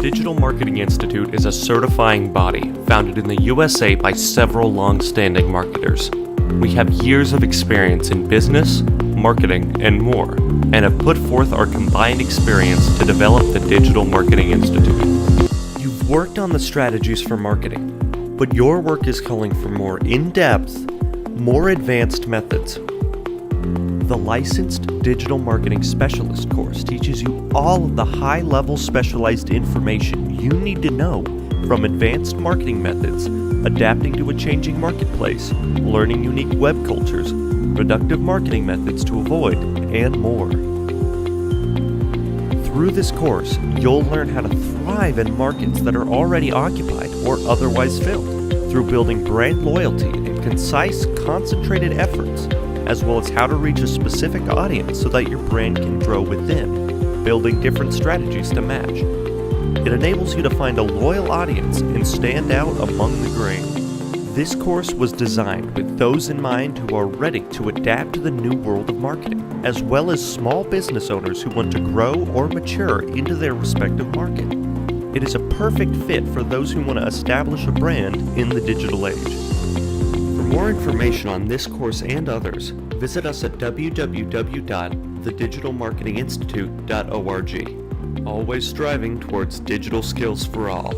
Digital Marketing Institute is a certifying body founded in the USA by several long-standing marketers. We have years of experience in business, marketing, and more, and have put forth our combined experience to develop the Digital Marketing Institute. You've worked on the strategies for marketing, but your work is calling for more in-depth, more advanced methods. The Licensed Digital Marketing Specialist course teaches you all of the high-level specialized information you need to know, from advanced marketing methods, adapting to a changing marketplace, learning unique web cultures, productive marketing methods to avoid, and more. Through this course, you'll learn how to thrive in markets that are already occupied or otherwise filled, through building brand loyalty and concise, concentrated efforts, as well as how to reach a specific audience so that your brand can grow with them, building different strategies to match. It enables you to find a loyal audience and stand out among the grain. This course was designed with those in mind who are ready to adapt to the new world of marketing, as well as small business owners who want to grow or mature into their respective market. It is a perfect fit for those who want to establish a brand in the digital age. For more information on this course and others, visit us at www.thedigitalmarketinginstitute.org. Always striving towards digital skills for all.